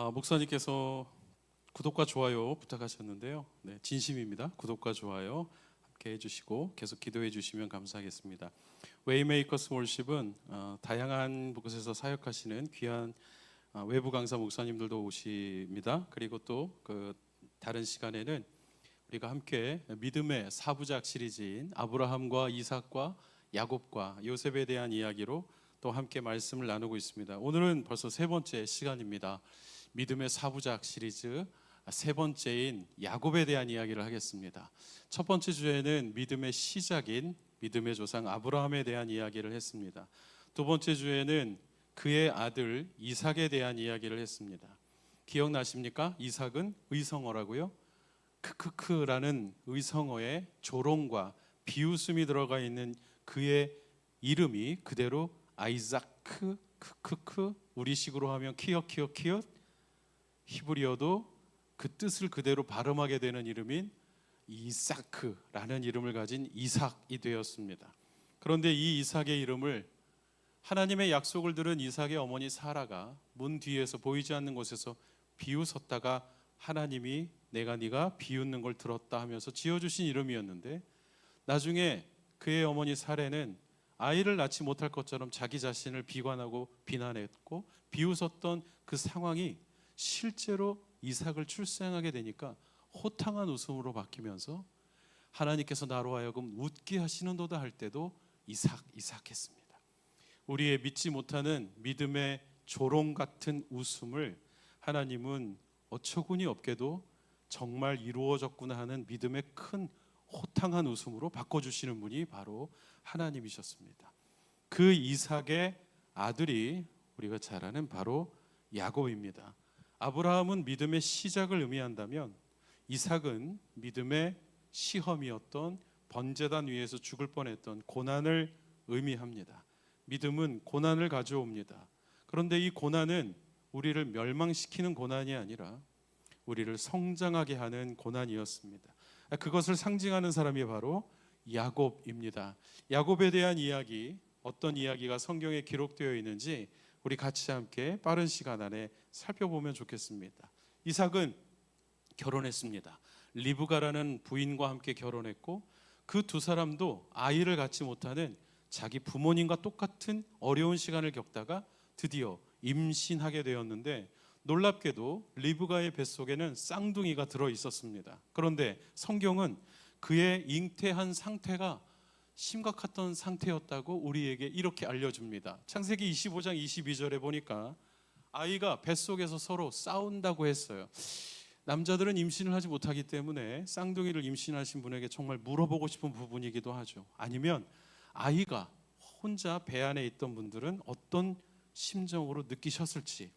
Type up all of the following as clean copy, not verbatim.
목사님께서 구독과 좋아요 부탁하셨는데요. 네, 진심입니다. 구독과 좋아요 함께 해주시고 계속 기도해 주시면 감사하겠습니다. 웨이메이커스 월십은 다양한 곳에서 사역하시는 귀한 외부 강사 목사님들도 오십니다. 그리고 또 그 다른 시간에는 우리가 함께 믿음의 사부작 시리즈인 아브라함과 이삭과 야곱과 요셉에 대한 이야기로 또 함께 말씀을 나누고 있습니다. 오늘은 벌써 세 번째 시간입니다. 믿음의 사부작 시리즈 세 번째인 야곱에 대한 이야기를 하겠습니다. 첫 번째 주에는 믿음의 시작인 믿음의 조상 아브라함에 대한 이야기를 했습니다. 두 번째 주에는 그의 아들 이삭에 대한 이야기를 했습니다. 기억나십니까? 이삭은 의성어라고요. 크크크라는 의성어에 조롱과 비웃음이 들어가 있는 그의 이름이 그대로 아이자크 크크크, 우리식으로 하면 키읔 히브리어도 그 뜻을 그대로 발음하게 되는 이름인 이사크라는 이름을 가진 이삭이 되었습니다. 그런데 이 이삭의 이름을 하나님의 약속을 들은 이삭의 어머니 사라가 문 뒤에서 보이지 않는 곳에서 비웃었다가 하나님이 내가 네가 비웃는 걸 들었다 하면서 지어주신 이름이었는데, 나중에 그의 어머니 사레는 아이를 낳지 못할 것처럼 자기 자신을 비관하고 비난했고 비웃었던 그 상황이 실제로 이삭을 출생하게 되니까 호탕한 웃음으로 바뀌면서 하나님께서 나로 하여금 웃게 하시는도다 할 때도 이삭했습니다. 우리의 믿지 못하는 믿음의 조롱 같은 웃음을 하나님은 어처구니 없게도 정말 이루어졌구나 하는 믿음의 큰 호탕한 웃음으로 바꿔주시는 분이 바로 하나님이셨습니다. 그 이삭의 아들이 우리가 잘 아는 바로 야곱입니다. 아브라함은 믿음의 시작을 의미한다면 이삭은 믿음의 시험이었던 번제단 위에서 죽을 뻔했던 고난을 의미합니다. 믿음은 고난을 가져옵니다. 그런데 이 고난은 우리를 멸망시키는 고난이 아니라 우리를 성장하게 하는 고난이었습니다. 그것을 상징하는 사람이 바로 야곱입니다. 야곱에 대한 이야기, 어떤 이야기가 성경에 기록되어 있는지 우리 같이 함께 빠른 시간 안에 살펴보면 좋겠습니다. 이삭은 결혼했습니다. 리브가라는 부인과 함께 결혼했고, 그 두 사람도 아이를 갖지 못하는 자기 부모님과 똑같은 어려운 시간을 겪다가 드디어 임신하게 되었는데, 놀랍게도 리브가의 뱃속에는 쌍둥이가 들어 있었습니다. 그런데 성경은 그의 잉태한 상태가 심각했던 상태였다고 우리에게 이렇게 알려줍니다. 창세기 25장 22절에 보니까 아이가 뱃속에서 서로 싸운다고 했어요. 남자들은 임신을 하지 못하기 때문에 쌍둥이를 임신하신 분에게 정말 물어보고 싶은 부분이기도 하죠. 아니면 아이가 혼자 배 안에 있던 분들은 어떤 심정으로 느끼셨을지.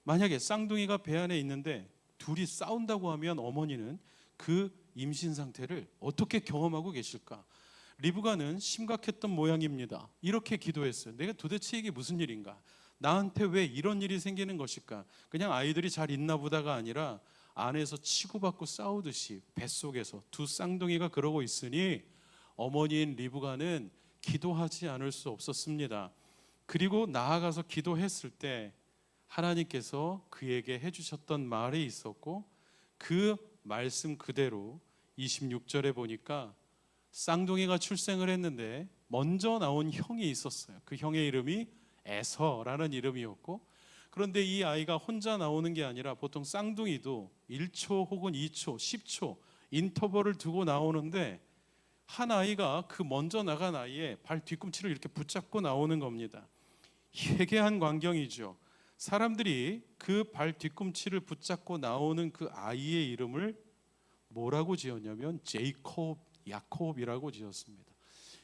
만약에 쌍둥이가 배 안에 있는데 둘이 싸운다고 하면 어머니는 그 임신 상태를 어떻게 경험하고 계실까? 리브가는 심각했던 모양입니다. 이렇게 기도했어요. 내가 도대체 이게 무슨 일인가? 나한테 왜 이런 일이 생기는 것일까? 그냥 아이들이 잘 있나 보다가 아니라 안에서 치고받고 싸우듯이 뱃속에서 두 쌍둥이가 그러고 있으니 어머니인 리브가는 기도하지 않을 수 없었습니다. 그리고 나아가서 기도했을 때 하나님께서 그에게 해주셨던 말이 있었고, 그 말씀 그대로 26절에 보니까 쌍둥이가 출생을 했는데 먼저 나온 형이 있었어요. 그 형의 이름이 에서라는 이름이었고, 그런데 이 아이가 혼자 나오는 게 아니라 보통 쌍둥이도 1초 혹은 2초, 10초 인터벌을 두고 나오는데, 한 아이가 그 먼저 나간 아이의 발 뒤꿈치를 이렇게 붙잡고 나오는 겁니다. 회개한 광경이죠. 사람들이 그 발 뒤꿈치를 붙잡고 나오는 그 아이의 이름을 뭐라고 지었냐면 야콥이라고 지었습니다.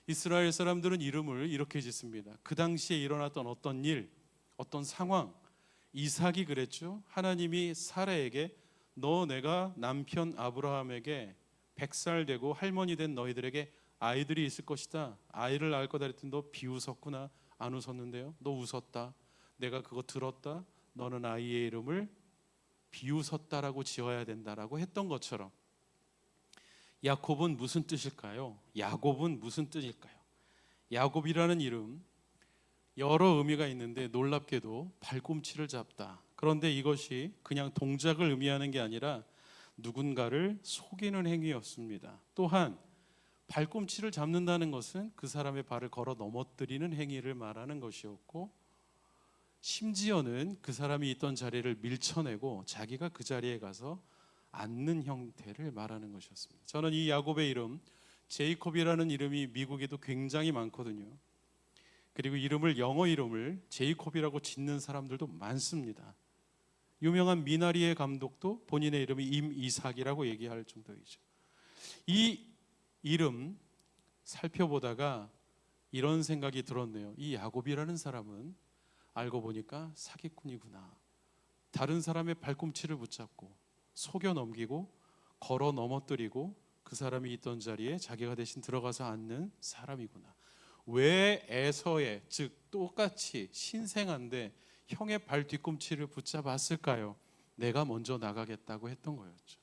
이스라엘 사람들은 이름을 이렇게 짓습니다. 그 당시에 일어났던 어떤 일, 어떤 상황, 이삭이 그랬죠. 하나님이 사라에게 너 내가 남편 아브라함에게 100살 되고 할머니 된 너희들에게 아이들이 있을 것이다. 아이를 낳을 거다 했더니 너 비웃었구나. 안 웃었는데요. 너 웃었다. 내가 그거 들었다. 너는 아이의 이름을 비웃었다라고 지어야 된다라고 했던 것처럼, 야곱은 무슨 뜻일까요? 야곱은 무슨 뜻일까요? 야곱이라는 이름, 여러 의미가 있는데 놀랍게도 발꿈치를 잡다. 그런데 이것이 그냥 동작을 의미하는 게 아니라 누군가를 속이는 행위였습니다. 또한 발꿈치를 잡는다는 것은 그 사람의 발을 걸어 넘어뜨리는 행위를 말하는 것이었고, 심지어는 그 사람이 있던 자리를 밀쳐내고 자기가 그 자리에 가서 앉는 형태를 말하는 것이었습니다. 저는 이 야곱의 이름, 제이콥이라는 이름이 미국에도 굉장히 많거든요. 그리고 영어 이름을 제이콥이라고 짓는 사람들도 많습니다. 유명한 미나리의 감독도 본인의 이름이 임이삭이라고 얘기할 정도이죠. 이 이름 살펴보다가 이런 생각이 들었네요. 이 야곱이라는 사람은 알고 보니까 사기꾼이구나. 다른 사람의 발꿈치를 붙잡고 속여 넘기고 걸어 넘어뜨리고 그 사람이 있던 자리에 자기가 대신 들어가서 앉는 사람이구나. 왜 에서의, 즉 똑같이 신생한데 형의 발 뒤꿈치를 붙잡았을까요? 내가 먼저 나가겠다고 했던 거였죠.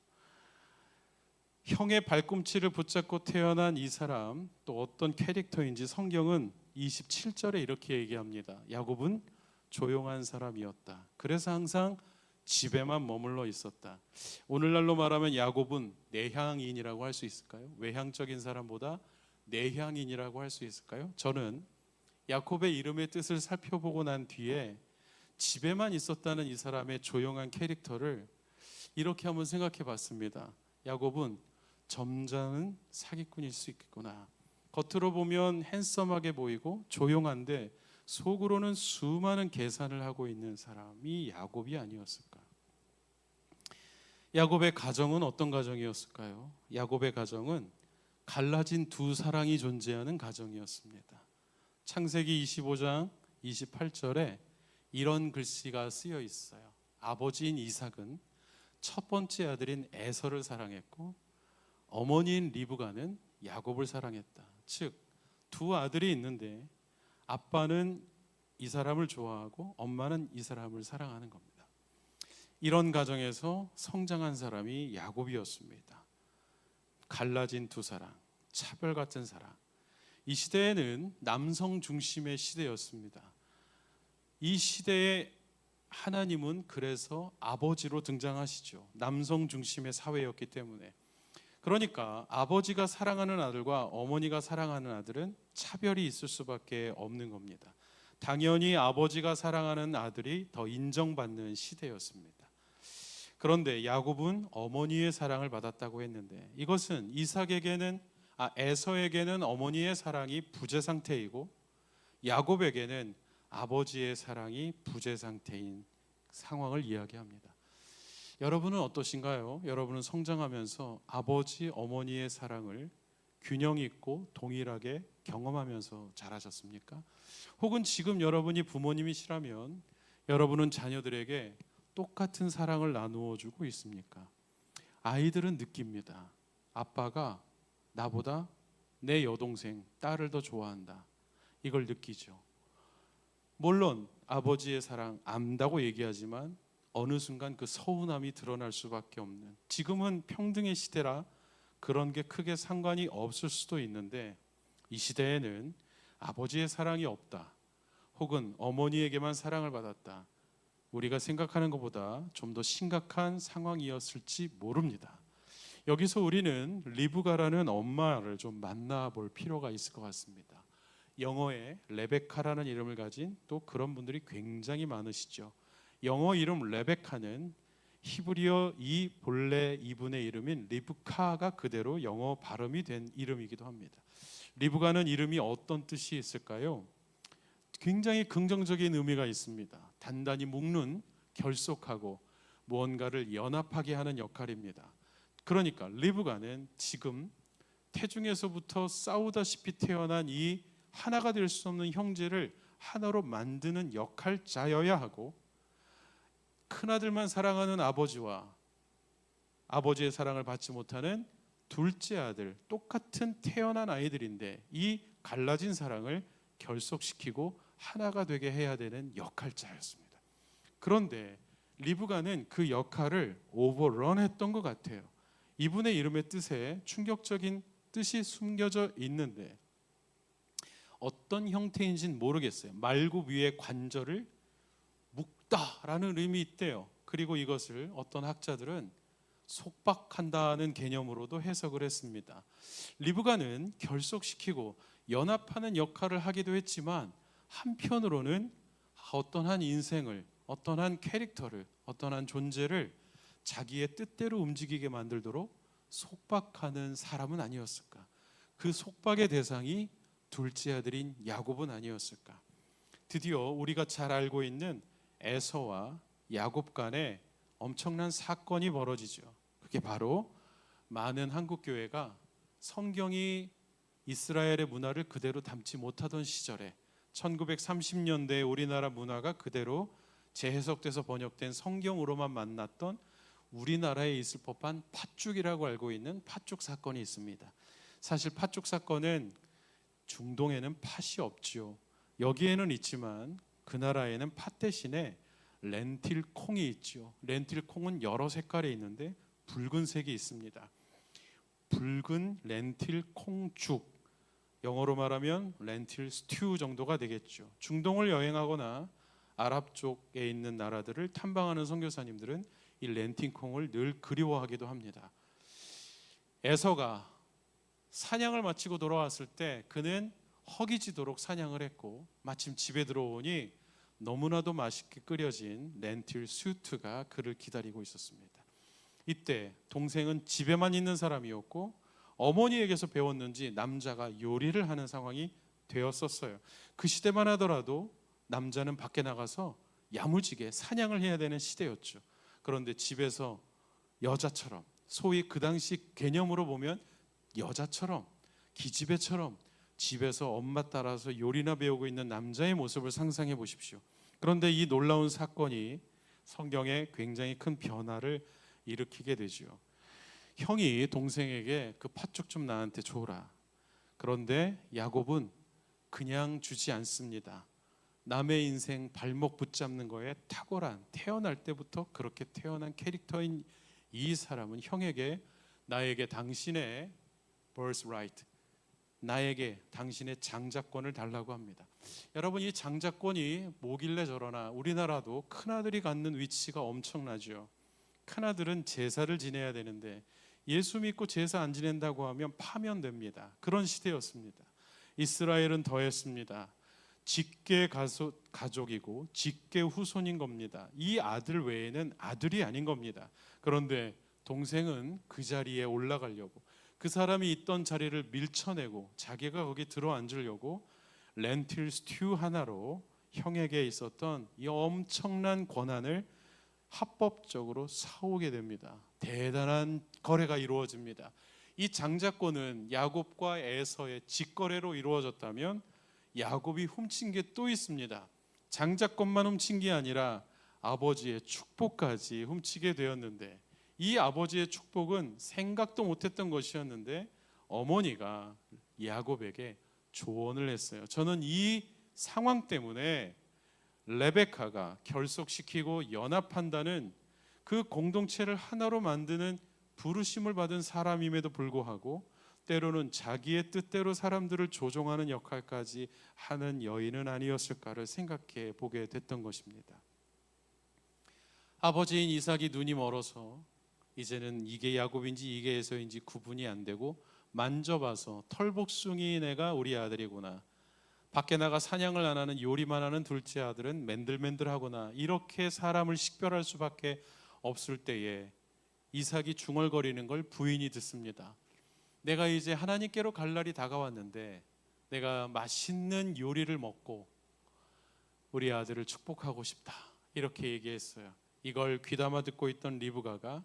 형의 발꿈치를 붙잡고 태어난 이 사람, 또 어떤 캐릭터인지 성경은 27절에 이렇게 얘기합니다. 야곱은 조용한 사람이었다. 그래서 항상 집에만 머물러 있었다. 오늘날로 말하면 야곱은 내향인이라고 할 수 있을까요? 외향적인 사람보다 내향인이라고 할 수 있을까요? 저는 야곱의 이름의 뜻을 살펴보고 난 뒤에 집에만 있었다는 이 사람의 조용한 캐릭터를 이렇게 한번 생각해 봤습니다. 야곱은 점잖은 사기꾼일 수 있겠구나. 겉으로 보면 핸섬하게 보이고 조용한데 속으로는 수많은 계산을 하고 있는 사람이 야곱이 아니었을까? 야곱의 가정은 어떤 가정이었을까요? 야곱의 가정은 갈라진 두 사랑이 존재하는 가정이었습니다. 창세기 25장 28절에 이런 글씨가 쓰여 있어요. 아버지인 이삭은 첫 번째 아들인 에서를 사랑했고 어머니인 리브가는 야곱을 사랑했다. 즉, 두 아들이 있는데 아빠는 이 사람을 좋아하고 엄마는 이 사람을 사랑하는 겁니다. 이런 가정에서 성장한 사람이 야곱이었습니다. 갈라진 두 사랑, 차별 같은 사랑. 이 시대에는 남성 중심의 시대였습니다. 이 시대에 하나님은 그래서 아버지로 등장하시죠. 남성 중심의 사회였기 때문에. 그러니까 아버지가 사랑하는 아들과 어머니가 사랑하는 아들은 차별이 있을 수밖에 없는 겁니다. 당연히 아버지가 사랑하는 아들이 더 인정받는 시대였습니다. 그런데 야곱은 어머니의 사랑을 받았다고 했는데 이것은 에서에게는 어머니의 사랑이 부재 상태이고 야곱에게는 아버지의 사랑이 부재 상태인 상황을 이야기합니다. 여러분은 어떠신가요? 여러분은 성장하면서 아버지, 어머니의 사랑을 균형 있고 동일하게 경험하면서 자라셨습니까? 혹은 지금 여러분이 부모님이시라면 여러분은 자녀들에게 똑같은 사랑을 나누어 주고 있습니까? 아이들은 느낍니다. 아빠가 나보다 내 여동생, 딸을 더 좋아한다. 이걸 느끼죠. 물론 아버지의 사랑 안다고 얘기하지만 어느 순간 그 서운함이 드러날 수밖에 없는, 지금은 평등의 시대라 그런 게 크게 상관이 없을 수도 있는데 이 시대에는 아버지의 사랑이 없다, 혹은 어머니에게만 사랑을 받았다, 우리가 생각하는 것보다 좀 더 심각한 상황이었을지 모릅니다. 여기서 우리는 리브가라는 엄마를 좀 만나볼 필요가 있을 것 같습니다. 영어에 레베카라는 이름을 가진 또 그런 분들이 굉장히 많으시죠. 영어 이름 레베카는 히브리어 이 본래 이분의 이름인 리브카가 그대로 영어 발음이 된 이름이기도 합니다. 리브가는 이름이 어떤 뜻이 있을까요? 굉장히 긍정적인 의미가 있습니다. 단단히 묶는, 결속하고 무언가를 연합하게 하는 역할입니다. 그러니까 리브가는 지금 태중에서부터 싸우다시피 태어난 이 하나가 될 수 없는 형제를 하나로 만드는 역할자여야 하고, 큰아들만 사랑하는 아버지와 아버지의 사랑을 받지 못하는 둘째 아들, 똑같은 태어난 아이들인데 이 갈라진 사랑을 결속시키고 하나가 되게 해야 되는 역할자였습니다. 그런데 리브가는 그 역할을 오버런했던 것 같아요. 이분의 이름의 뜻에 충격적인 뜻이 숨겨져 있는데 어떤 형태인지는 모르겠어요. 말구 위에 관절을 묶다라는 의미 있대요. 그리고 이것을 어떤 학자들은 속박한다는 개념으로도 해석을 했습니다. 리브가는 결속시키고 연합하는 역할을 하기도 했지만 한편으로는 어떤 한 인생을, 어떤 한 캐릭터를, 어떤 한 존재를 자기의 뜻대로 움직이게 만들도록 속박하는 사람은 아니었을까? 그 속박의 대상이 둘째 아들인 야곱은 아니었을까? 드디어 우리가 잘 알고 있는 에서와 야곱 간에 엄청난 사건이 벌어지죠. 그게 바로 많은 한국 교회가 성경이 이스라엘의 문화를 그대로 담지 못하던 시절에 1930년대에 우리나라 문화가 그대로 재해석돼서 번역된 성경으로만 만났던 우리나라에 있을 법한 팥죽이라고 알고 있는 팥죽 사건이 있습니다. 사실 팥죽 사건은 중동에는 팥이 없죠. 여기에는 있지만 그 나라에는 팥 대신에 렌틸 콩이 있죠. 렌틸 콩은 여러 색깔이 있는데 붉은색이 있습니다. 붉은 렌틸 콩죽, 영어로 말하면 렌틸 스튜 정도가 되겠죠. 중동을 여행하거나 아랍 쪽에 있는 나라들을 탐방하는 선교사님들은 이 렌틸 콩을 늘 그리워하기도 합니다. 에서가 사냥을 마치고 돌아왔을 때 그는 허기지도록 사냥을 했고 마침 집에 들어오니 너무나도 맛있게 끓여진 렌틸 수트가 그를 기다리고 있었습니다. 이때 동생은 집에만 있는 사람이었고 어머니에게서 배웠는지 남자가 요리를 하는 상황이 되었었어요. 그 시대만 하더라도 남자는 밖에 나가서 야무지게 사냥을 해야 되는 시대였죠. 그런데 집에서 여자처럼, 소위 그 당시 개념으로 보면 여자처럼, 기집애처럼 집에서 엄마 따라서 요리나 배우고 있는 남자의 모습을 상상해 보십시오. 그런데 이 놀라운 사건이 성경에 굉장히 큰 변화를 일으키게 되죠. 형이 동생에게 그 팥죽 좀 나한테 줘라. 그런데 야곱은 그냥 주지 않습니다. 남의 인생 발목 붙잡는 거에 탁월한, 태어날 때부터 그렇게 태어난 캐릭터인 이 사람은 형에게 나에게 당신의 birthright, 나에게 당신의 장자권을 달라고 합니다. 여러분, 이 장자권이 뭐길래 저러나 우리나라도 큰아들이 갖는 위치가 엄청나죠. 큰아들은 제사를 지내야 되는데 예수 믿고 제사 안 지낸다고 하면 파면됩니다. 그런 시대였습니다. 이스라엘은 더했습니다. 직계 가족이고 직계 후손인 겁니다. 이 아들 외에는 아들이 아닌 겁니다. 그런데 동생은 그 자리에 올라가려고, 그 사람이 있던 자리를 밀쳐내고 자기가 거기 들어앉으려고 렌틸 스튜 하나로 형에게 있었던 이 엄청난 권한을 합법적으로 사오게 됩니다. 대단한 거래가 이루어집니다. 이 장자권은 야곱과 에서의 직거래로 이루어졌다면 야곱이 훔친 게 또 있습니다. 장자권만 훔친 게 아니라 아버지의 축복까지 훔치게 되었는데, 이 아버지의 축복은 생각도 못했던 것이었는데 어머니가 야곱에게 조언을 했어요. 저는 이 상황 때문에 레베카가 결속시키고 연합한다는 그 공동체를 하나로 만드는 부르심을 받은 사람임에도 불구하고 때로는 자기의 뜻대로 사람들을 조종하는 역할까지 하는 여인은 아니었을까를 생각해 보게 됐던 것입니다. 아버지인 이삭이 눈이 멀어서 이제는 이게 야곱인지 이게 에서인지 구분이 안 되고 만져봐서 털복숭이 내가 우리 아들이구나, 밖에 나가 사냥을 안 하는 요리만 하는 둘째 아들은 맨들맨들하구나, 이렇게 사람을 식별할 수밖에 없을 때에 이삭이 중얼거리는 걸 부인이 듣습니다. 내가 이제 하나님께로 갈 날이 다가왔는데 내가 맛있는 요리를 먹고 우리 아들을 축복하고 싶다, 이렇게 얘기했어요. 이걸 귀담아 듣고 있던 리브가가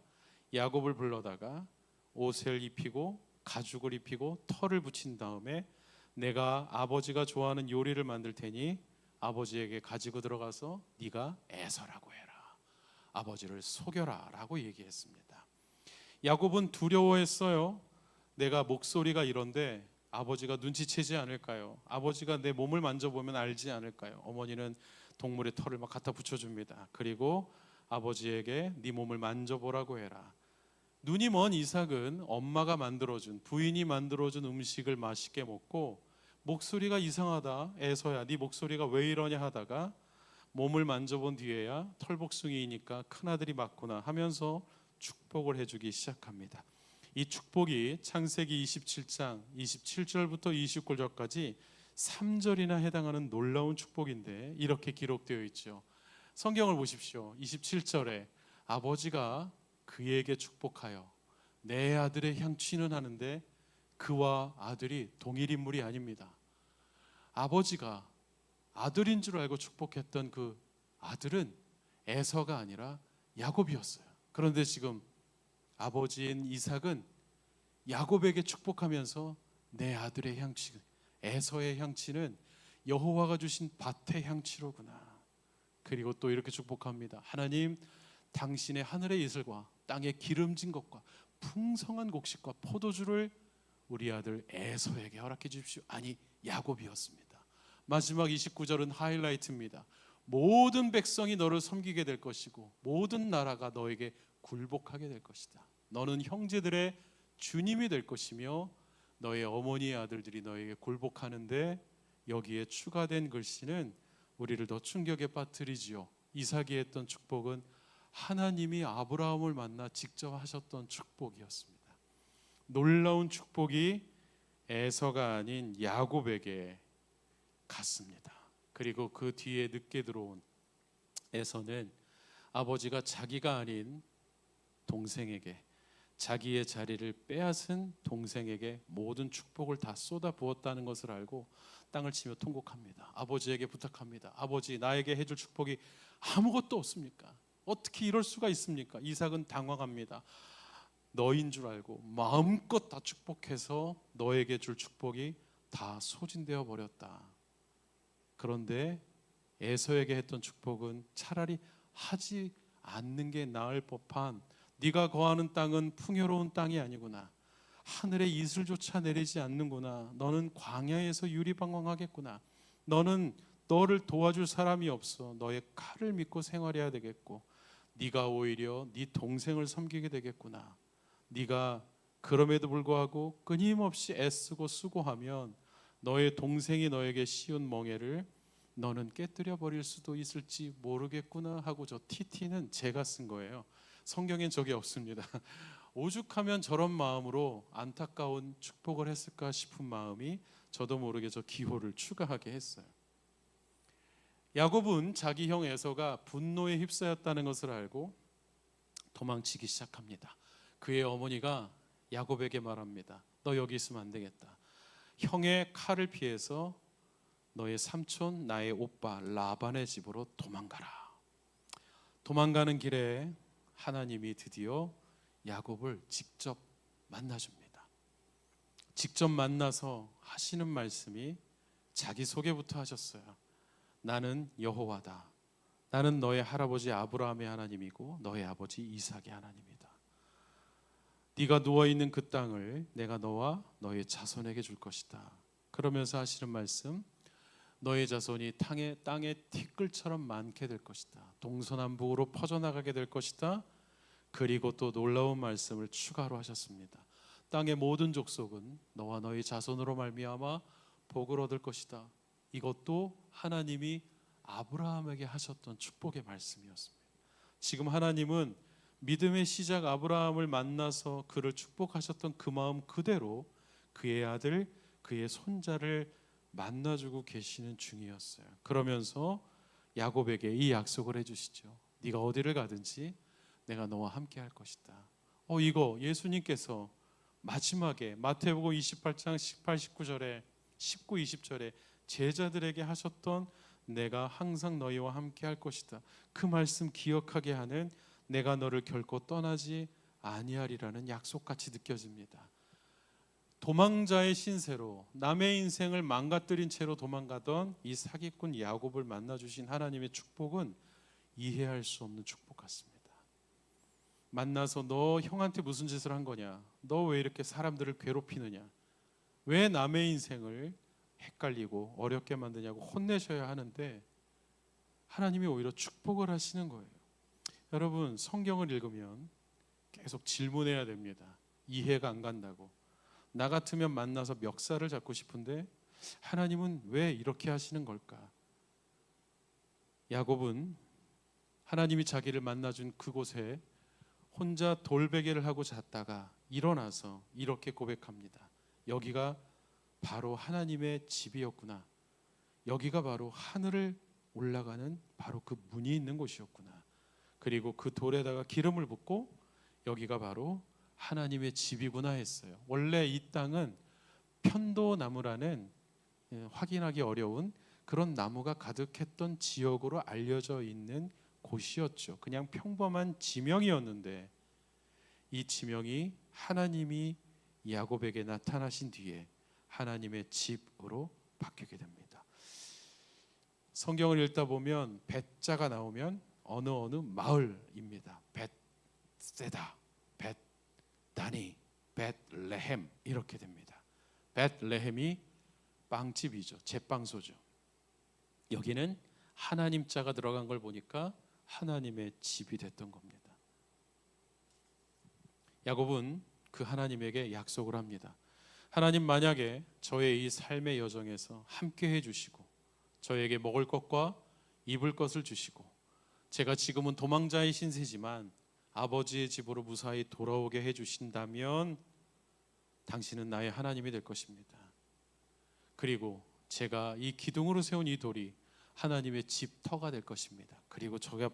야곱을 불러다가 옷을 입히고 가죽을 입히고 털을 붙인 다음에 내가 아버지가 좋아하는 요리를 만들 테니 아버지에게 가지고 들어가서 네가 에서라고 해라, 아버지를 속여라 라고 얘기했습니다. 야곱은 두려워했어요. 내가 목소리가 이런데 아버지가 눈치채지 않을까요? 아버지가 내 몸을 만져보면 알지 않을까요? 어머니는 동물의 털을 막 갖다 붙여줍니다. 그리고 아버지에게 네 몸을 만져보라고 해라. 눈이 먼 이삭은 엄마가 만들어준, 부인이 만들어준 음식을 맛있게 먹고 목소리가 이상하다. 에서야, 네 목소리가 왜 이러냐 하다가 몸을 만져본 뒤에야 털복숭이니까 큰아들이 맞구나 하면서 축복을 해주기 시작합니다. 이 축복이 창세기 27장 27절부터 29절까지 3절이나 해당하는 놀라운 축복인데 이렇게 기록되어 있죠. 성경을 보십시오. 27절에 아버지가 그에게 축복하여 내 아들의 향취는 하는데 그와 아들이 동일 인물이 아닙니다. 아버지가 아들인 줄 알고 축복했던 그 아들은 에서가 아니라 야곱이었어요. 그런데 지금 아버지인 이삭은 야곱에게 축복하면서 내 아들의 향취, 에서의 향취는 여호와가 주신 밭의 향취로구나. 그리고 또 이렇게 축복합니다. 하나님, 당신의 하늘의 이슬과 땅의 기름진 것과 풍성한 곡식과 포도주를 우리 아들 에서에게 허락해 주십시오. 아니, 야곱이었습니다. 마지막 29절은 하이라이트입니다. 모든 백성이 너를 섬기게 될 것이고 모든 나라가 너에게 굴복하게 될 것이다. 너는 형제들의 주님이 될 것이며 너의 어머니의 아들들이 너에게 굴복하는데, 여기에 추가된 글씨는 우리를 더 충격에 빠뜨리지요. 이삭이 했던 축복은 하나님이 아브라함을 만나 직접 하셨던 축복이었습니다. 놀라운 축복이 에서가 아닌 야곱에게 갔습니다. 그리고 그 뒤에 늦게 들어온 에서는 아버지가 자기가 아닌 동생에게, 자기의 자리를 빼앗은 동생에게 모든 축복을 다 쏟아 부었다는 것을 알고 땅을 치며 통곡합니다. 아버지에게 부탁합니다. 아버지, 나에게 해줄 축복이 아무것도 없습니까? 어떻게 이럴 수가 있습니까? 이삭은 당황합니다. 너인 줄 알고 마음껏 다 축복해서 너에게 줄 축복이 다 소진되어 버렸다. 그런데 에서에게 했던 축복은 차라리 하지 않는 게 나을 법한, 네가 거하는 땅은 풍요로운 땅이 아니구나. 하늘의 이슬조차 내리지 않는구나. 너는 광야에서 유리방황하겠구나. 너는 너를 도와줄 사람이 없어. 너의 칼을 믿고 생활해야 되겠고, 네가 오히려 네 동생을 섬기게 되겠구나. 네가 그럼에도 불구하고 끊임없이 애쓰고 수고하면 너의 동생이 너에게 씌운 멍에를 너는 깨뜨려 버릴 수도 있을지 모르겠구나 하고, 저 TT는 제가 쓴 거예요. 성경엔 적이 없습니다. 오죽하면 저런 마음으로 안타까운 축복을 했을까 싶은 마음이 저도 모르게 저 기호를 추가하게 했어요. 야곱은 자기 형 에서가 분노에 휩싸였다는 것을 알고 도망치기 시작합니다. 그의 어머니가 야곱에게 말합니다. 너 여기 있으면 안 되겠다. 형의 칼을 피해서 너의 삼촌, 나의 오빠 라반의 집으로 도망가라. 도망가는 길에 하나님이 드디어 야곱을 직접 만나줍니다. 직접 만나서 하시는 말씀이 자기소개부터 하셨어요. 나는 여호와다. 나는 너의 할아버지 아브라함의 하나님이고 너의 아버지 이삭의 하나님이다. 네가 누워있는 그 땅을 내가 너와 너의 자손에게 줄 것이다. 그러면서 하시는 말씀, 너의 자손이 땅의 티끌처럼 많게 될 것이다. 동서남북으로 퍼져나가게 될 것이다. 그리고 또 놀라운 말씀을 추가로 하셨습니다. 땅의 모든 족속은 너와 너의 자손으로 말미암아 복을 얻을 것이다. 이것도 하나님이 아브라함에게 하셨던 축복의 말씀이었습니다. 지금 하나님은 믿음의 시작 아브라함을 만나서 그를 축복하셨던 그 마음 그대로 그의 아들, 그의 손자를 만나주고 계시는 중이었어요. 그러면서 야곱에게 이 약속을 해주시죠. 네가 어디를 가든지 내가 너와 함께 할 것이다. 이거 예수님께서 마지막에 마태복음 28장 18, 19절에 19, 20절에 제자들에게 하셨던 내가 항상 너희와 함께 할 것이다. 그 말씀 기억하게 하는, 내가 너를 결코 떠나지 아니하리라는 약속같이 느껴집니다. 도망자의 신세로 남의 인생을 망가뜨린 채로 도망가던 이 사기꾼 야곱을 만나주신 하나님의 축복은 이해할 수 없는 축복 같습니다. 만나서 너 형한테 무슨 짓을 한 거냐? 너 왜 이렇게 사람들을 괴롭히느냐? 왜 남의 인생을 헷갈리고 어렵게 만드냐고 혼내셔야 하는데 하나님이 오히려 축복을 하시는 거예요. 여러분, 성경을 읽으면 계속 질문해야 됩니다. 이해가 안 간다고. 나 같으면 만나서 멱살을 잡고 싶은데 하나님은 왜 이렇게 하시는 걸까? 야곱은 하나님이 자기를 만나준 그곳에 혼자 돌베개를 하고 잤다가 일어나서 이렇게 고백합니다. 여기가 바로 하나님의 집이었구나. 여기가 바로 하늘을 올라가는 바로 그 문이 있는 곳이었구나. 그리고 그 돌에다가 기름을 붓고 여기가 바로 하나님의 집이구나 했어요. 원래 이 땅은 편도나무라는 확인하기 어려운 그런 나무가 가득했던 지역으로 알려져 있는 곳이었죠. 그냥 평범한 지명이었는데 이 지명이 하나님이 야곱에게 나타나신 뒤에 하나님의 집으로 바뀌게 됩니다. 성경을 읽다 보면 벳자가 나오면 어느 마을입니다. 벳세다, 벳다니, 벳레헴 이렇게 됩니다. 벳레헴이 빵집이죠. 제빵소죠. 여기는 하나님 자가 들어간 걸 보니까 하나님의 집이 됐던 겁니다. 야곱은 그 하나님에게 약속을 합니다. 하나님, 만약에 저의 이 삶의 여정에서 함께 해주시고 저에게 먹을 것과 입을 것을 주시고 제가 지금은 도망자의 신세지만 아버지의 집으로 무사히 돌아오게 해주신다면 당신은 나의 하나님이 될 것입니다. 그리고 제가 이 기둥으로 세운 이 돌이 하나님의 집터가 될 것입니다. 그리고 제가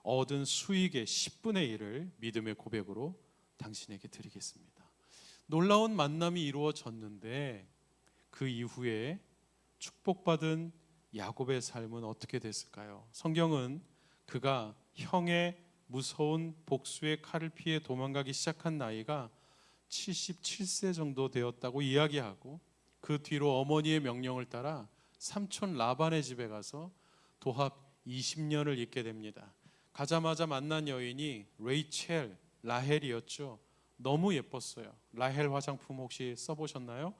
얻은 수익의 10분의 1을 믿음의 고백으로 당신에게 드리겠습니다. 놀라운 만남이 이루어졌는데 그 이후에 축복받은 야곱의 삶은 어떻게 됐을까요? 성경은 그가 형의 무서운 복수의 칼을 피해 도망가기 시작한 나이가 77세 정도 되었다고 이야기하고 그 뒤로 어머니의 명령을 따라 삼촌 라반의 집에 가서 도합 20년을 있게 됩니다. 가자마자 만난 여인이 레이첼, 라헬이었죠. 너무 예뻤어요. 라헬 화장품 혹시 써보셨나요?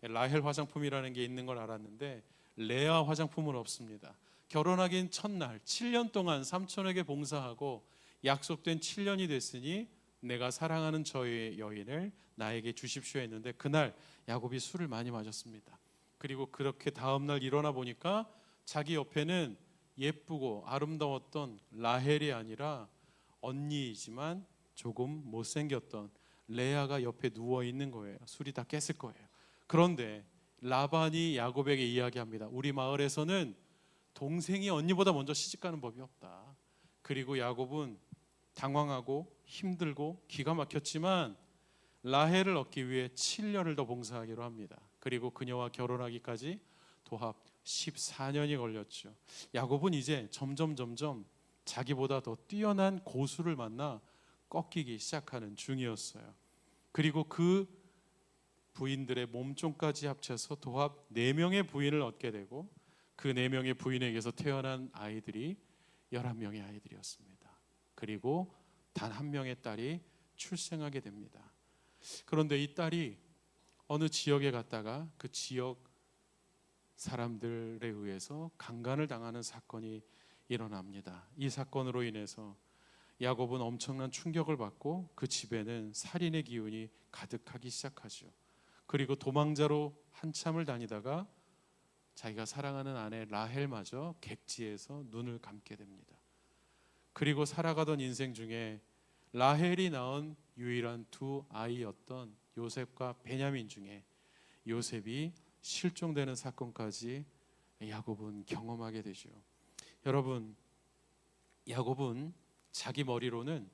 라헬 화장품이라는 게 있는 걸 알았는데 레아 화장품은 없습니다. 결혼하긴 첫날 7년 동안 삼촌에게 봉사하고 약속된 7년이 됐으니 내가 사랑하는 저의 여인을 나에게 주십시오 했는데 그날 야곱이 술을 많이 마셨습니다. 그리고 그렇게 다음날 일어나 보니까 자기 옆에는 예쁘고 아름다웠던 라헬이 아니라 언니이지만 조금 못생겼던 레아가 옆에 누워 있는 거예요. 술이 다 깼을 거예요. 그런데 라반이 야곱에게 이야기합니다. 우리 마을에서는 동생이 언니보다 먼저 시집가는 법이 없다. 그리고 야곱은 당황하고 힘들고 기가 막혔지만 라헬을 얻기 위해 7년을 더 봉사하기로 합니다. 그리고 그녀와 결혼하기까지 도합 14년이 걸렸죠. 야곱은 이제 점점 자기보다 더 뛰어난 고수를 만나 꺾이기 시작하는 중이었어요. 그리고 그 부인들의 몸종까지 합쳐서 도합 4명의 부인을 얻게 되고 그 4명의 부인에게서 태어난 아이들이 11명의 아이들이었습니다. 그리고 단 한 명의 딸이 출생하게 됩니다. 그런데 이 딸이 어느 지역에 갔다가 그 지역 사람들에 의해서 강간을 당하는 사건이 일어납니다. 이 사건으로 인해서 야곱은 엄청난 충격을 받고 그 집에는 살인의 기운이 가득하기 시작하죠. 그리고 도망자로 한참을 다니다가 자기가 사랑하는 아내 라헬마저 객지에서 눈을 감게 됩니다. 그리고 살아가던 인생 중에 라헬이 낳은 유일한 두 아이였던 요셉과 베냐민 중에 요셉이 실종되는 사건까지 야곱은 경험하게 되죠. 여러분, 야곱은 자기 머리로는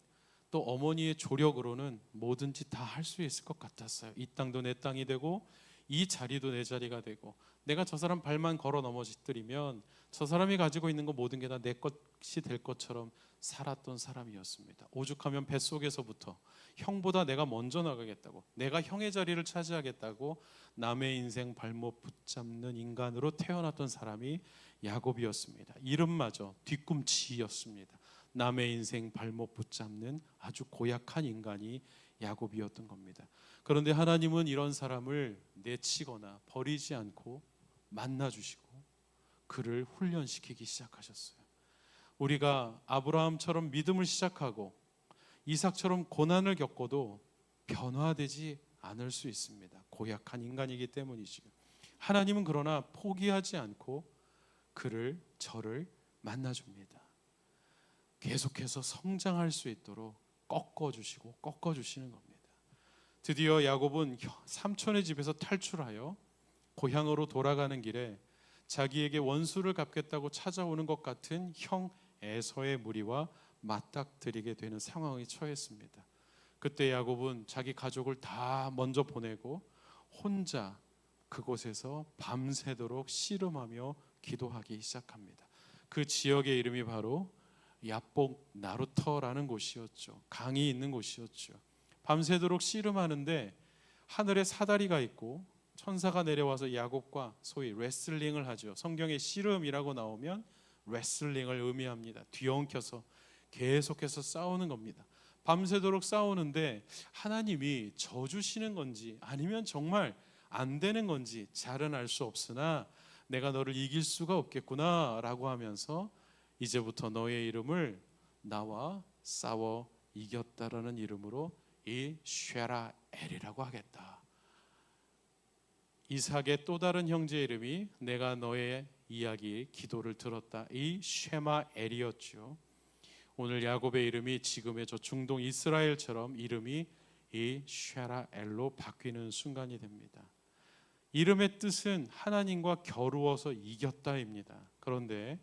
또 어머니의 조력으로는 뭐든지 다 할 수 있을 것 같았어요. 이 땅도 내 땅이 되고 이 자리도 내 자리가 되고 내가 저 사람 발만 걸어 넘어뜨리면 저 사람이 가지고 있는 거 모든 게 다 내 것이 될 것처럼 살았던 사람이었습니다. 오죽하면 뱃속에서부터 형보다 내가 먼저 나가겠다고, 내가 형의 자리를 차지하겠다고 남의 인생 발목 붙잡는 인간으로 태어났던 사람이 야곱이었습니다. 이름마저 뒤꿈치였습니다. 남의 인생 발목 붙잡는 아주 고약한 인간이 야곱이었던 겁니다. 그런데 하나님은 이런 사람을 내치거나 버리지 않고 만나주시고 그를 훈련시키기 시작하셨어요. 우리가 아브라함처럼 믿음을 시작하고 이삭처럼 고난을 겪어도 변화되지 않을 수 있습니다. 고약한 인간이기 때문이지요. 하나님은 그러나 포기하지 않고 저를 만나줍니다. 계속해서 성장할 수 있도록 꺾어주시는 겁니다. 드디어 야곱은 삼촌의 집에서 탈출하여 고향으로 돌아가는 길에 자기에게 원수를 갚겠다고 찾아오는 것 같은 형 에서의 무리와 맞닥뜨리게 되는 상황에 처했습니다. 그때 야곱은 자기 가족을 다 먼저 보내고 혼자 그곳에서 밤새도록 씨름하며 기도하기 시작합니다. 그 지역의 이름이 바로 야복 나루터라는 곳이었죠. 강이 있는 곳이었죠. 밤새도록 씨름하는데 하늘에 사다리가 있고 천사가 내려와서 야곱과 소위 레슬링을 하죠. 성경에 씨름이라고 나오면 레슬링을 의미합니다. 뒤엉켜서 계속해서 싸우는 겁니다. 밤새도록 싸우는데 하나님이 져주시는 건지 아니면 정말 안 되는 건지 잘은 알 수 없으나 내가 너를 이길 수가 없겠구나 라고 하면서 이제부터 너의 이름을 나와 싸워 이겼다라는 이름으로 이 쉐라엘이라고 하겠다. 이삭의 또 다른 형제 이름이 내가 너의 이야기 기도를 들었다. 이 쉐마엘이었죠. 오늘 야곱의 이름이 지금의 저 중동 이스라엘처럼 이름이 이 쉐라엘로 바뀌는 순간이 됩니다. 이름의 뜻은 하나님과 겨루어서 이겼다입니다. 그런데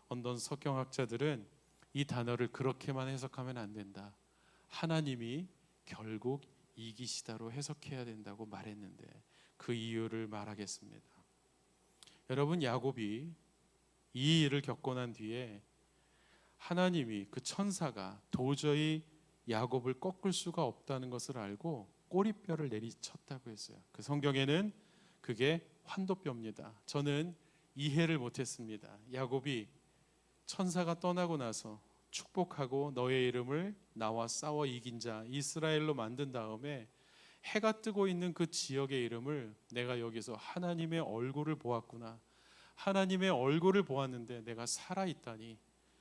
어떤 성경학자들은 이 단어를 그렇게만 해석하면 안 된다. 하나님이 결국 이기시다로 해석해야 된다고 말했는데 그 이유를 말하겠습니다. 여러분, 야곱이 이 일을 겪고 난 뒤에 하나님이 그 천사가 도저히 야곱을 꺾을 수가 없다는 것을 알고 꼬리뼈를 내리쳤다고 했어요. 그 성경에는 그게 환도뼈입니다. 저는 이해를 못했습니다. 야곱이 천사가 떠나고 나서 축복하고 너의 이름을 나와 싸워 이긴 자 이스라엘로 만든 다음에 해가 뜨고 있는 그 지역의 이름을 내가 여기서 하나님의 얼굴을 보았구나, 하나님의 얼굴을 보았는데 내가 살아있다니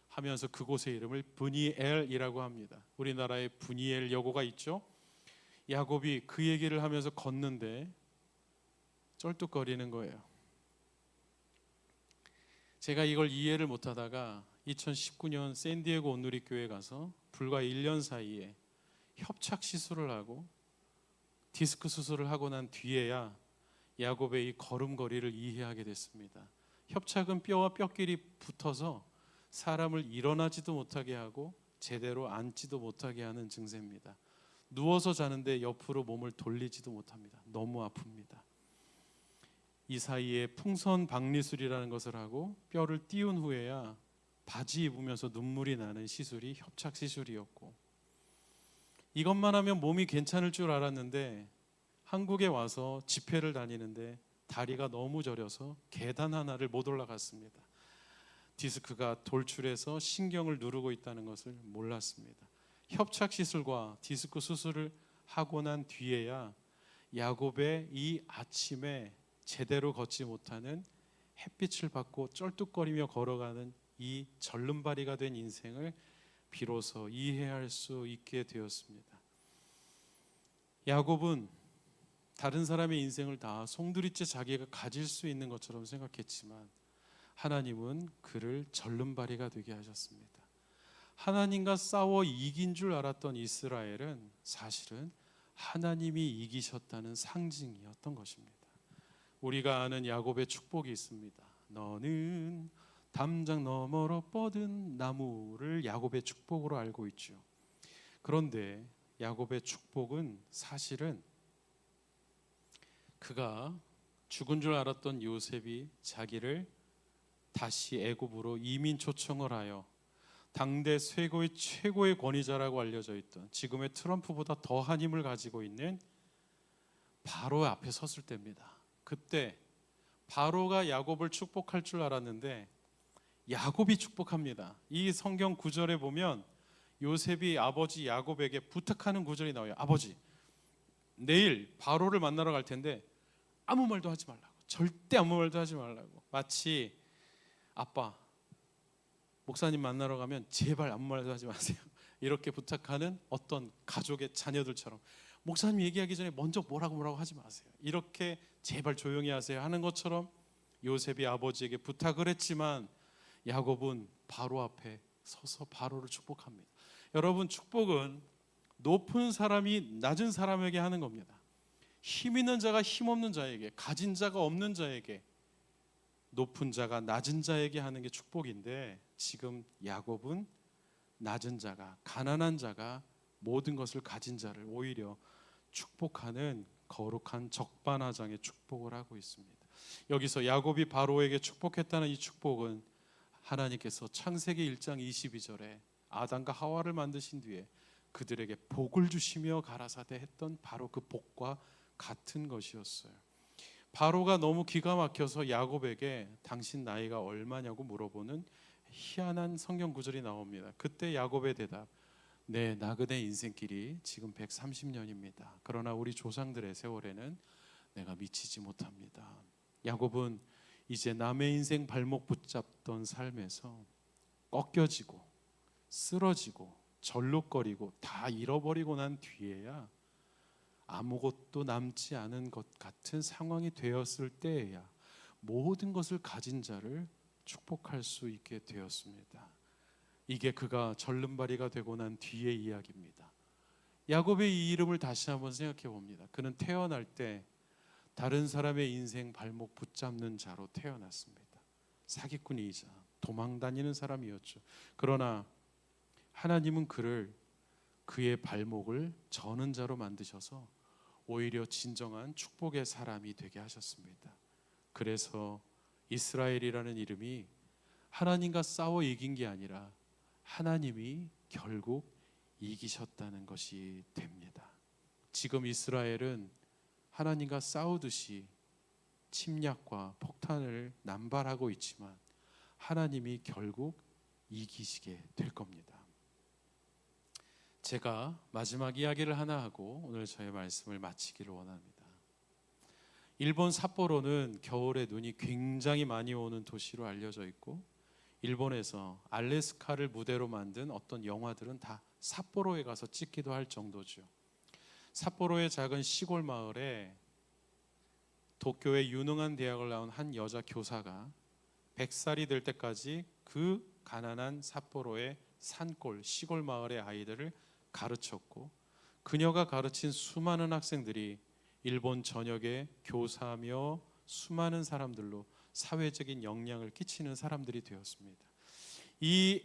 하면서 그곳의 이름을 브니엘이라고 합니다. 우리나라에 브니엘 여고가 있죠. 야곱이 그 얘기를 하면서 걷는데 쩔뚝거리는 거예요. 제가 이걸 이해를 못하다가 2019년 샌디에고 온누리교회 가서 불과 1년 사이에 협착 시술을 하고 디스크 수술을 하고 난 뒤에야 야곱의 이 걸음걸이를 이해하게 됐습니다. 협착은 뼈와 뼈끼리 붙어서 사람을 일어나지도 못하게 하고 제대로 앉지도 못하게 하는 증세입니다. 누워서 자는데 옆으로 몸을 돌리지도 못합니다. 너무 아픕니다. 이 사이에 풍선 박리술이라는 것을 하고 뼈를 띄운 후에야 바지 입으면서 눈물이 나는 시술이 협착 시술이었고, 이것만 하면 몸이 괜찮을 줄 알았는데 한국에 와서 집회를 다니는데 다리가 너무 저려서 계단 하나를 못 올라갔습니다. 디스크가 돌출해서 신경을 누르고 있다는 것을 몰랐습니다. 협착 시술과 디스크 수술을 하고 난 뒤에야 야곱의 이 아침에 제대로 걷지 못하는 햇빛을 받고 쩔뚝거리며 걸어가는 이 절름발이가 된 인생을 비로소 이해할 수 있게 되었습니다. 야곱은 다른 사람의 인생을 다 송두리째 자기가 가질 수 있는 것처럼 생각했지만 하나님은 그를 절름발이가 되게 하셨습니다. 하나님과 싸워 이긴 줄 알았던 이스라엘은 사실은 하나님이 이기셨다는 상징이었던 것입니다. 우리가 아는 야곱의 축복이 있습니다. 너는 담장 너머로 뻗은 나무를 야곱의 축복으로 알고 있죠. 그런데 야곱의 축복은 사실은 그가 죽은 줄 알았던 요셉이 자기를 다시 애굽으로 이민 초청을 하여 당대 최고의 권위자라고 알려져 있던, 지금의 트럼프보다 더한 힘을 가지고 있는 바로 앞에 섰을 때입니다. 그때 바로가 야곱을 축복할 줄 알았는데 야곱이 축복합니다. 이 성경 구절에 보면 요셉이 아버지 야곱에게 부탁하는 구절이 나와요. 아버지, 내일 바로를 만나러 갈 텐데 아무 말도 하지 말라고, 절대 아무 말도 하지 말라고. 마치 아빠, 목사님 만나러 가면 제발 아무 말도 하지 마세요, 이렇게 부탁하는 어떤 가족의 자녀들처럼 목사님 얘기하기 전에 먼저 뭐라고 하지 마세요. 이렇게 제발 조용히 하세요 하는 것처럼 요셉이 아버지에게 부탁을 했지만 야곱은 바로 앞에 서서 바로를 축복합니다. 여러분, 축복은 높은 사람이 낮은 사람에게 하는 겁니다. 힘 있는 자가 힘 없는 자에게, 가진 자가 없는 자에게, 높은 자가 낮은 자에게 하는 게 축복인데, 지금 야곱은 낮은 자가, 가난한 자가 모든 것을 가진 자를 오히려 축복하는 거룩한 적반하장의 축복을 하고 있습니다. 여기서 야곱이 바로에게 축복했다는 이 축복은 하나님께서 창세기 1장 22절에 아담과 하와를 만드신 뒤에 그들에게 복을 주시며 가라사대 했던 바로 그 복과 같은 것이었어요. 바로가 너무 기가 막혀서 야곱에게 당신 나이가 얼마냐고 물어보는 희한한 성경 구절이 나옵니다. 그때 야곱의 대답, 네, 나그네 인생길이 지금 130년입니다. 그러나 우리 조상들의 세월에는 내가 미치지 못합니다. 야곱은 이제 남의 인생 발목 붙잡던 삶에서 꺾여지고 쓰러지고 절룩거리고 다 잃어버리고 난 뒤에야 아무것도 남지 않은 것 같은 상황이 되었을 때에야 모든 것을 가진 자를 축복할 수 있게 되었습니다. 이게 그가 절름발이가 되고 난 뒤의 이야기입니다. 야곱의 이 이름을 다시 한번 생각해 봅니다. 그는 태어날 때 다른 사람의 인생 발목 붙잡는 자로 태어났습니다. 사기꾼이자 도망다니는 사람이었죠. 그러나 하나님은 그의 발목을 저는 자로 만드셔서 오히려 진정한 축복의 사람이 되게 하셨습니다. 그래서 이스라엘이라는 이름이 하나님과 싸워 이긴 게 아니라 하나님이 결국 이기셨다는 것이 됩니다. 지금 이스라엘은 하나님과 싸우듯이 침략과 폭탄을 남발하고 있지만 하나님이 결국 이기시게 될 겁니다. 제가 마지막 이야기를 하나 하고 오늘 저의 말씀을 마치기를 원합니다. 일본 삿포로는 겨울에 눈이 굉장히 많이 오는 도시로 알려져 있고, 일본에서 알래스카를 무대로 만든 어떤 영화들은 다 삿포로에 가서 찍기도 할 정도죠. 삿포로의 작은 시골 마을에 도쿄의 유능한 대학을 나온 한 여자 교사가 100살이 될 때까지 그 가난한 삿포로의 산골 시골 마을의 아이들을 가르쳤고, 그녀가 가르친 수많은 학생들이 일본 전역의 교사며 수많은 사람들로 사회적인 영향을 끼치는 사람들이 되었습니다. 이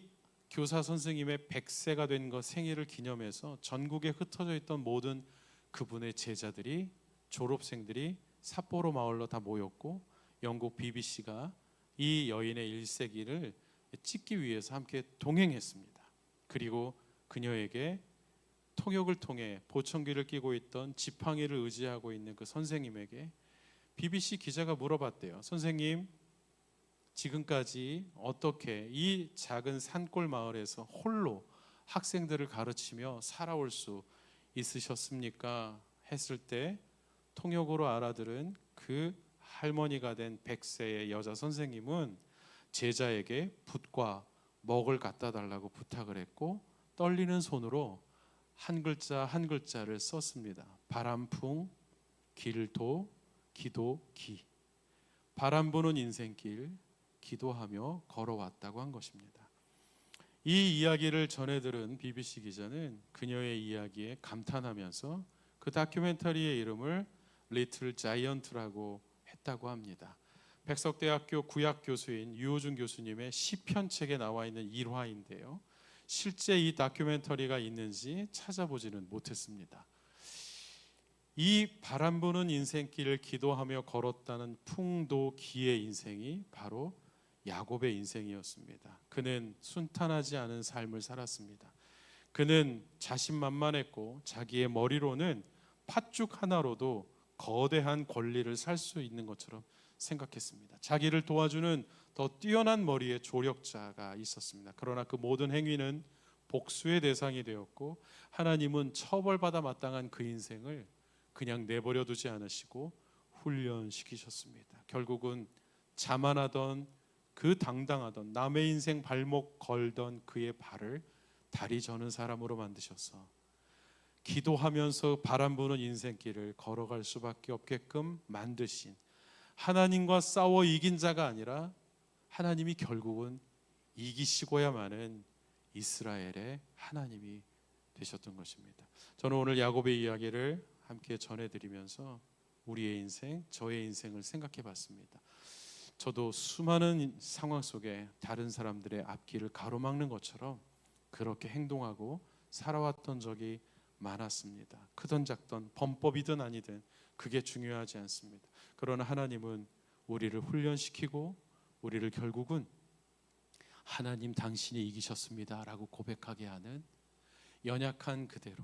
교사 선생님의 100세가 된 것 생일을 기념해서 전국에 흩어져 있던 모든 그분의 제자들이, 졸업생들이 삿포로 마을로 다 모였고, 영국 BBC가 이 여인의 일세기를 찍기 위해서 함께 동행했습니다. 그리고 그녀에게 통역을 통해 보청기를 끼고 있던 지팡이를 의지하고 있는 그 선생님에게 BBC 기자가 물어봤대요. 선생님, 지금까지 어떻게 이 작은 산골 마을에서 홀로 학생들을 가르치며 살아올 수 있으셨습니까? 했을 때 통역으로 알아들은 그 할머니가 된 100세의 여자 선생님은 제자에게 붓과 먹을 갖다 달라고 부탁을 했고, 떨리는 손으로 한 글자 한 글자를 썼습니다. 바람풍, 길도, 기도, 기. 바람 부는 인생길 기도하며 걸어왔다고 한 것입니다. 이 이야기를 전해 들은 BBC 기자는 그녀의 이야기에 감탄하면서 그 다큐멘터리의 이름을 리틀 자이언트라고 했다고 합니다. 백석대학교 구약 교수인 유호준 교수님의 시편책에 나와 있는 일화인데요. 실제 이 다큐멘터리가 있는지 찾아보지는 못했습니다. 이 바람 부는 인생길을 기도하며 걸었다는 풍도기의 인생이 바로 야곱의 인생이었습니다. 그는 순탄하지 않은 삶을 살았습니다. 그는 자신만만했고 자기의 머리로는 팥죽 하나로도 거대한 권리를 살 수 있는 것처럼 생각했습니다. 자기를 도와주는 더 뛰어난 머리의 조력자가 있었습니다. 그러나 그 모든 행위는 복수의 대상이 되었고, 하나님은 처벌받아 마땅한 그 인생을 그냥 내버려 두지 않으시고 훈련시키셨습니다. 결국은 자만하던 그 당당하던 남의 인생 발목 걸던 그의 발을 다리 저는 사람으로 만드셔서 기도하면서 바람 부는 인생길을 걸어갈 수밖에 없게끔 만드신, 하나님과 싸워 이긴 자가 아니라 하나님이 결국은 이기시고야만은 이스라엘의 하나님이 되셨던 것입니다. 저는 오늘 야곱의 이야기를 함께 전해드리면서 우리의 인생, 저의 인생을 생각해 봤습니다. 저도 수많은 상황 속에 다른 사람들의 앞길을 가로막는 것처럼 그렇게 행동하고 살아왔던 적이 많았습니다. 크든 작든 범법이든 아니든 그게 중요하지 않습니다. 그러나 하나님은 우리를 훈련시키고 우리를 결국은 하나님 당신이 이기셨습니다 라고 고백하게 하는, 연약한 그대로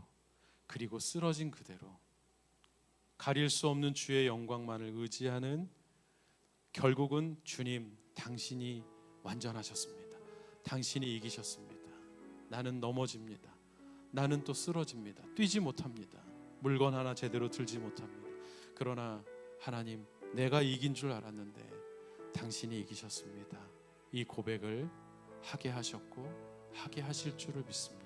그리고 쓰러진 그대로 가릴 수 없는 주의 영광만을 의지하는, 결국은 주님 당신이 완전하셨습니다, 당신이 이기셨습니다, 나는 넘어집니다, 나는 또 쓰러집니다, 뛰지 못합니다, 물건 하나 제대로 들지 못합니다. 그러나 하나님, 내가 이긴 줄 알았는데 당신이 이기셨습니다. 이 고백을 하게 하셨고 하게 하실 줄을 믿습니다.